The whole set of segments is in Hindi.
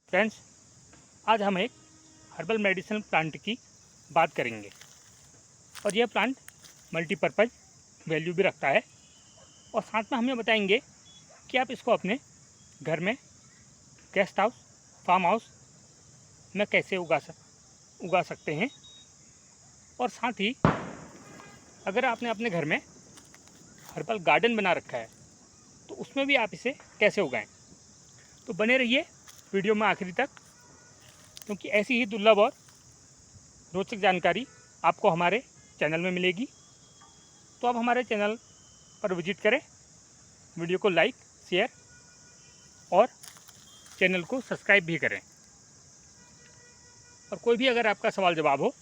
फ्रेंड्स, आज हम एक हर्बल मेडिसिन प्लांट की बात करेंगे और यह प्लांट मल्टीपर्पज़ वैल्यू भी रखता है और साथ में हम ये बताएंगे कि आप इसको अपने घर में, गेस्ट हाउस, फार्म हाउस में कैसे उगा सकते हैं। और साथ ही अगर आपने अपने घर में हर्बल गार्डन बना रखा है तो उसमें भी आप इसे कैसे उगाएं। तो बने रहिए वीडियो में आखिरी तक, क्योंकि ऐसी ही दुर्लभ और रोचक जानकारी आपको हमारे चैनल में मिलेगी। तो आप हमारे चैनल पर विजिट करें, वीडियो को लाइक, शेयर और चैनल को सब्सक्राइब भी करें। और कोई भी अगर आपका सवाल जवाब हो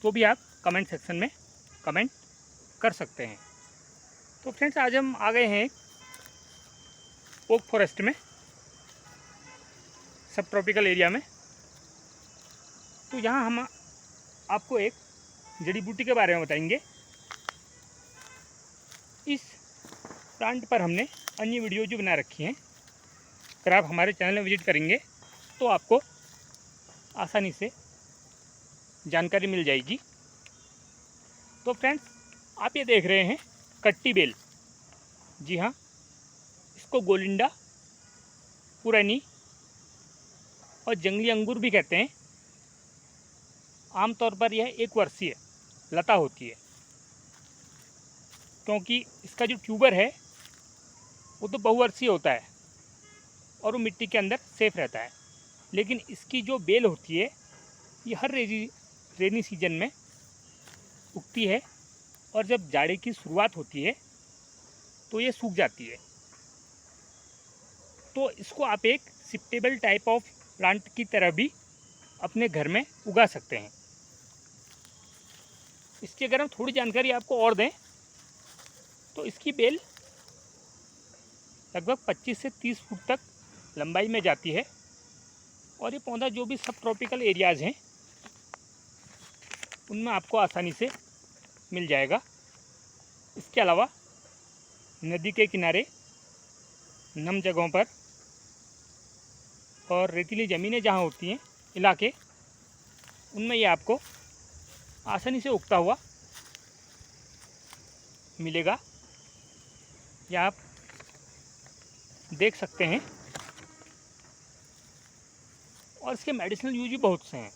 तो भी आप कमेंट सेक्शन में कमेंट कर सकते हैं। तो फ्रेंड्स, आज हम आ गए हैं ओक फॉरेस्ट में, सब ट्रॉपिकल एरिया में। तो यहाँ हम आपको एक जड़ी बूटी के बारे में बताएंगे। इस प्लांट पर हमने अन्य वीडियो जो बना रखी हैं, अगर आप हमारे चैनल में विजिट करेंगे तो आपको आसानी से जानकारी मिल जाएगी। तो फ्रेंड्स, आप ये देख रहे हैं कट्टी बेल। जी हाँ, इसको गोलिंडा, पुरानी और जंगली अंगूर भी कहते हैं। आमतौर पर यह एक वर्षीय लता होती है, क्योंकि इसका जो ट्यूबर है वो तो बहुवर्षीय होता है और वो मिट्टी के अंदर सेफ रहता है। लेकिन इसकी जो बेल होती है ये हर रेनी सीजन में उगती है और जब जाड़े की शुरुआत होती है तो ये सूख जाती है। तो इसको आप एक शिफ्टेबल टाइप ऑफ प्लांट की तरह भी अपने घर में उगा सकते हैं। इसकी अगर हम थोड़ी जानकारी आपको और दें तो इसकी बेल लगभग 25 से 30 फुट तक लंबाई में जाती है और ये पौधा जो भी सब ट्रॉपिकल एरियाज़ हैं उनमें आपको आसानी से मिल जाएगा। इसके अलावा नदी के किनारे, नम जगहों पर और रेतीली ज़मीनें जहाँ होती हैं इलाके, उनमें ये आपको आसानी से उगता हुआ मिलेगा। या आप देख सकते हैं। और इसके मेडिसिनल यूज भी बहुत से हैं।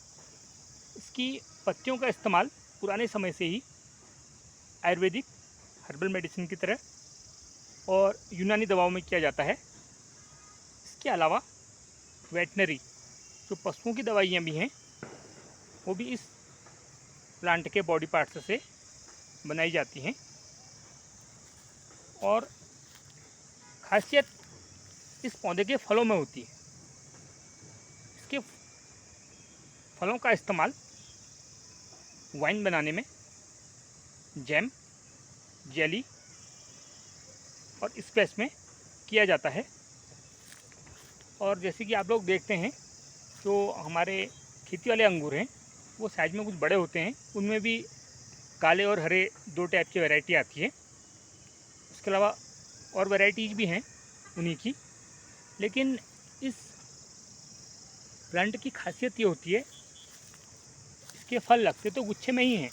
इसकी पत्तियों का इस्तेमाल पुराने समय से ही आयुर्वेदिक हर्बल मेडिसिन की तरह और यूनानी दवाओं में किया जाता है। इसके अलावा वेटनरी जो पशुओं की दवाइयाँ भी हैं वो भी इस प्लांट के बॉडी पार्ट्स से बनाई जाती हैं। और खासियत इस पौधे के फलों में होती है। इसके फलों का इस्तेमाल वाइन बनाने में, जैम, जेली और स्पेस में किया जाता है। और जैसे कि आप लोग देखते हैं, जो हमारे खेती वाले अंगूर हैं वो साइज में कुछ बड़े होते हैं। उनमें भी काले और हरे दो टाइप की वैरायटी आती है। इसके अलावा और वैरायटीज़ भी हैं उन्हीं की। लेकिन इस प्लांट की खासियत ये होती है, इसके फल लगते तो गुच्छे में ही हैं,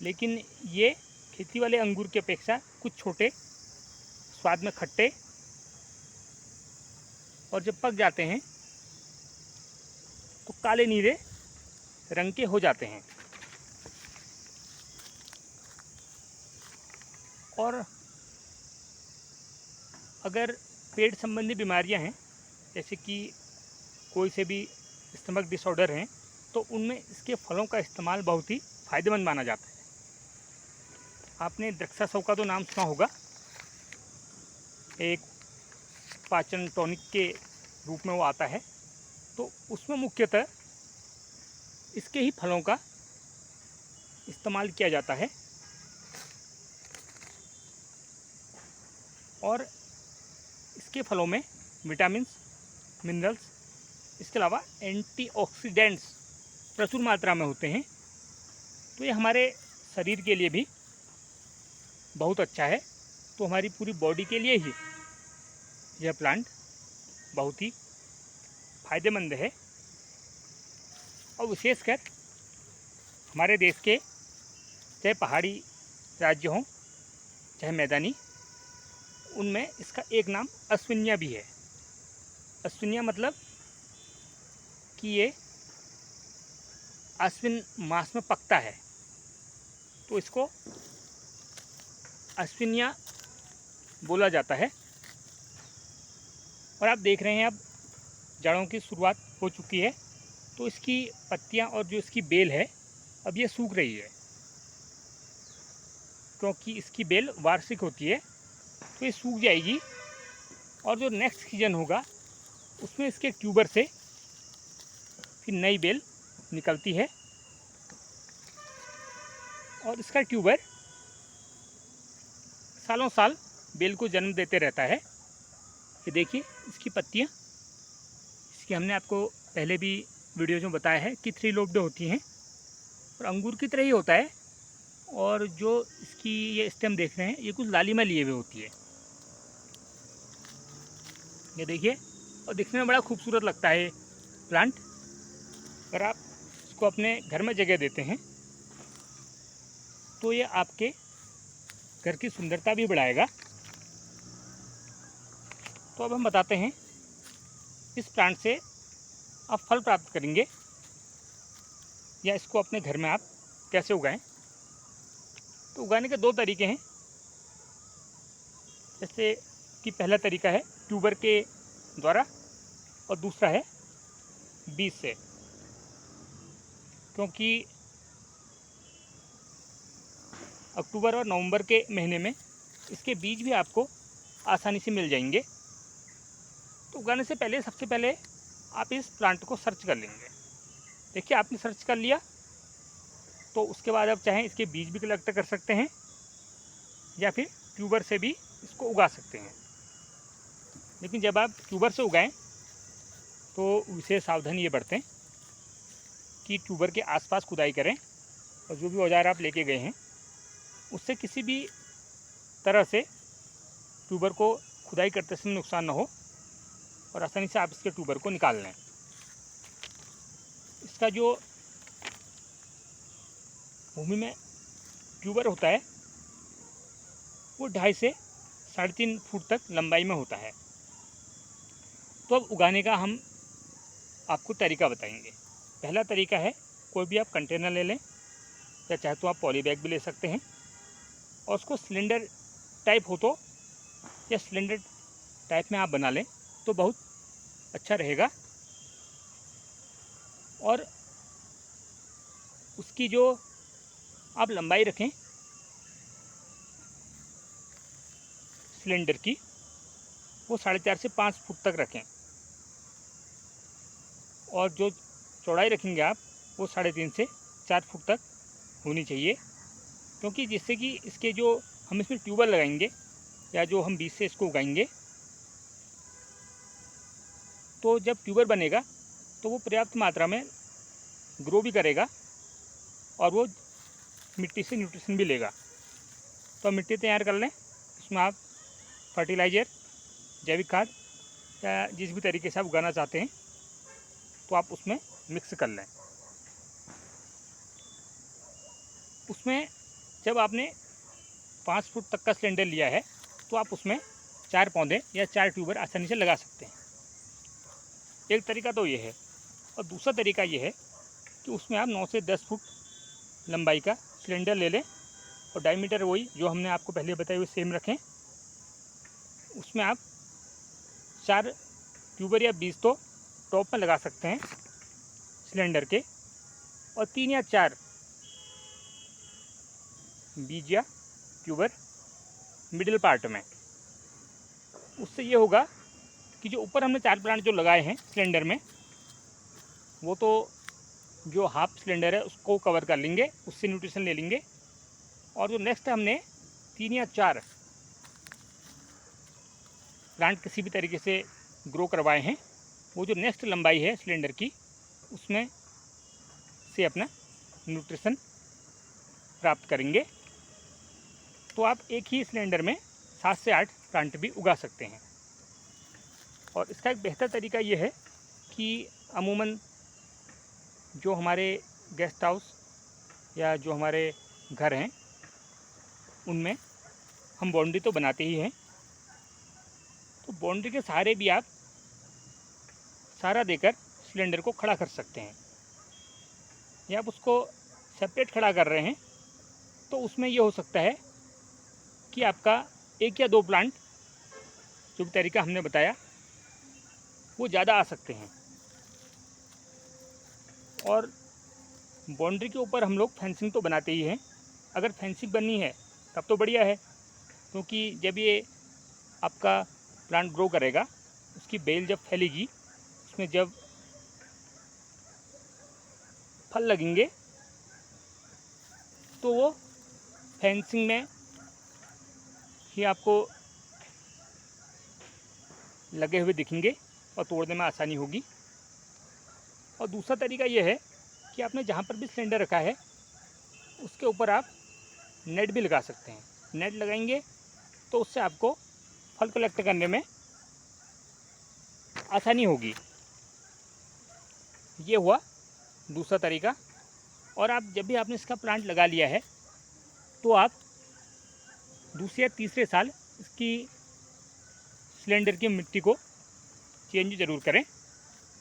लेकिन ये खेती वाले अंगूर की अपेक्षा कुछ छोटे, स्वाद में खट्टे और जब पक जाते हैं तो काले नीले रंग के हो जाते हैं। और अगर पेट संबंधी बीमारियां हैं, जैसे कि कोई से भी स्टमक डिसऑर्डर हैं, तो उनमें इसके फलों का इस्तेमाल बहुत ही फ़ायदेमंद माना जाता है। आपने द्राक्षा का तो नाम सुना होगा, एक पाचन टॉनिक के रूप में वो आता है। तो उसमें मुख्यतः इसके ही फलों का इस्तेमाल किया जाता है। और इसके फलों में विटामिन्स, मिनरल्स, इसके अलावा एंटीऑक्सीडेंट्स प्रचुर मात्रा में होते हैं। तो ये हमारे शरीर के लिए भी बहुत अच्छा है। तो हमारी पूरी बॉडी के लिए ही यह प्लांट बहुत ही फ़ायदेमंद है। और विशेषकर हमारे देश के चाहे पहाड़ी राज्य हों चाहे मैदानी, उनमें इसका एक नाम अश्विनिया भी है। अश्विनिया मतलब कि ये आश्विन मास में पकता है, तो इसको अश्विनिया बोला जाता है। और आप देख रहे हैं अब जाड़ों की शुरुआत हो चुकी है, तो इसकी पत्तियां और जो इसकी बेल है अब ये सूख रही है, क्योंकि इसकी बेल वार्षिक होती है, तो ये सूख जाएगी। और जो नेक्स्ट सीजन होगा उसमें इसके ट्यूबर से फिर नई बेल निकलती है, और इसका ट्यूबर सालों साल बेल को जन्म देते रहता है। ये देखिए इसकी पत्तियाँ, इसकी हमने आपको पहले भी वीडियोज़ में बताया है कि 3 लोब्ड होती हैं और अंगूर की तरह ही होता है। और जो इसकी ये स्टेम देख रहे हैं ये कुछ लालिमा लिए हुए होती है, ये देखिए। और दिखने में बड़ा खूबसूरत लगता है प्लांट। अगर आप इसको अपने घर में जगह देते हैं तो ये आपके घर की सुंदरता भी बढ़ाएगा। तो अब हम बताते हैं इस प्लांट से आप फल प्राप्त करेंगे या इसको अपने घर में आप कैसे उगाएं। तो उगाने के 2 तरीके हैं। जैसे कि पहला तरीका है ट्यूबर के द्वारा और दूसरा है बीज से, क्योंकि अक्टूबर और नवंबर के महीने में इसके बीज भी आपको आसानी से मिल जाएंगे। तो उगाने से पहले सबसे पहले आप इस प्लांट को सर्च कर लेंगे। देखिए आपने सर्च कर लिया, तो उसके बाद आप चाहें इसके बीज भी कलेक्ट कर सकते हैं या फिर ट्यूबर से भी इसको उगा सकते हैं। लेकिन जब आप ट्यूबर से उगाएं तो विशेष सावधानी ये बरतें कि ट्यूबर के आसपास खुदाई करें, और जो भी औजार आप लेके गए हैं उससे किसी भी तरह से ट्यूबर को खुदाई करते समय नुकसान न हो और आसानी से आप इसके ट्यूबर को निकाल लें। इसका जो भूमि में ट्यूबर होता है वो 2.5 से 3.5 फुट तक लंबाई में होता है। तो अब उगाने का हम आपको तरीका बताएंगे। पहला तरीका है कोई भी आप कंटेनर ले लें या चाहे तो आप पॉली बैग भी ले सकते हैं, और उसको सिलेंडर टाइप हो तो या सिलेंडर टाइप में आप बना लें तो बहुत अच्छा रहेगा। और उसकी जो आप लंबाई रखें सिलेंडर की, वो 4.5 से 5 फुट तक रखें, और जो चौड़ाई रखेंगे आप वो 3.5 से 4 फुट तक होनी चाहिए। क्योंकि जिससे कि इसके जो हम इसमें ट्यूबर लगाएंगे या जो हम बीज से इसको उगाएंगे, तो जब ट्यूबर बनेगा तो वो पर्याप्त मात्रा में ग्रो भी करेगा और वो मिट्टी से न्यूट्रिशन भी लेगा। तो मिट्टी तैयार कर लें, उसमें आप फर्टिलाइज़र, जैविक खाद या जिस भी तरीके से आप उगाना चाहते हैं तो आप उसमें मिक्स कर लें। उसमें जब आपने 5 फुट तक का सिलेंडर लिया है तो आप उसमें 4 पौधे या 4 ट्यूबर आसानी से लगा सकते हैं। एक तरीका तो ये है, और दूसरा तरीका ये है कि उसमें आप 9 से 10 फुट लंबाई का सिलेंडर ले लें और डायमीटर वही जो हमने आपको पहले बताए हुए सेम रखें। उसमें आप 4 ट्यूबर या बीज तो टॉप में लगा सकते हैं सिलेंडर के, और 3 या 4 बीज या ट्यूबर मिडिल पार्ट में। उससे ये होगा कि जो ऊपर हमने 4 प्लांट जो लगाए हैं सिलेंडर में, वो तो जो हाफ सिलेंडर है उसको कवर कर लेंगे, उससे न्यूट्रिशन ले लेंगे। और जो नेक्स्ट हमने 3 या 4 प्लांट किसी भी तरीके से ग्रो करवाए हैं, वो जो नेक्स्ट लंबाई है सिलेंडर की उसमें से अपना न्यूट्रिशन प्राप्त करेंगे। तो आप एक ही सिलेंडर में 7 से 8 प्लांट भी उगा सकते हैं। और इसका एक बेहतर तरीका ये है कि अमूमन जो हमारे गेस्ट हाउस या जो हमारे घर हैं उनमें हम बाउंड्री तो बनाते ही हैं, तो बाउंड्री के सहारे भी आप सहारा देकर सिलेंडर को खड़ा कर सकते हैं। या आप उसको सेपरेट खड़ा कर रहे हैं तो उसमें ये हो सकता है कि आपका 1 या 2 प्लांट जो भी तरीका हमने बताया वो ज़्यादा आ सकते हैं। और बाउंड्री के ऊपर हम लोग फेंसिंग तो बनाते ही हैं। अगर फेंसिंग बननी है तब तो बढ़िया है, क्योंकि जब ये आपका प्लांट ग्रो करेगा, उसकी बेल जब फैलेगी, उसमें जब फल लगेंगे तो वो फेंसिंग में ही आपको लगे हुए दिखेंगे और तोड़ने में आसानी होगी। और दूसरा तरीका ये है कि आपने जहाँ पर भी सिलेंडर रखा है उसके ऊपर आप नेट भी लगा सकते हैं। नेट लगाएंगे तो उससे आपको फल कलेक्ट करने में आसानी होगी। ये हुआ दूसरा तरीका। और आप जब भी आपने इसका प्लांट लगा लिया है तो आप दूसरे या तीसरे साल इसकी सिलेंडर की मिट्टी को चेंज ज़रूर करें,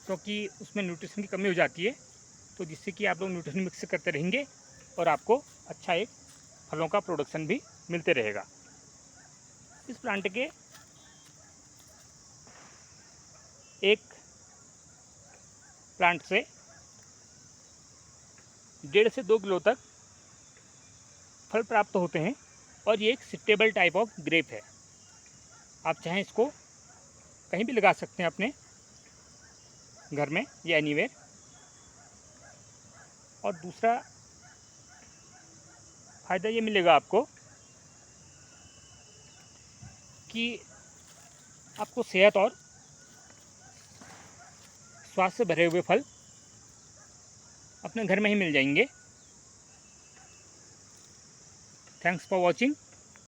क्योंकि उसमें न्यूट्रिशन की कमी हो जाती है। तो जिससे कि आप लोग न्यूट्रिशन मिक्स करते रहेंगे और आपको अच्छा एक फलों का प्रोडक्शन भी मिलते रहेगा। इस प्लांट के एक प्लांट से 1.5 से 2 किलो तक फल प्राप्त होते हैं और ये एक सिट्टेबल टाइप ऑफ ग्रेप है। आप चाहें इसको कहीं भी लगा सकते हैं अपने घर में या एनीवेयर। और दूसरा फ़ायदा ये मिलेगा आपको कि आपको सेहत और स्वास्थ्य से भरे हुए फल अपने घर में ही मिल जाएंगे। Thanks for watching.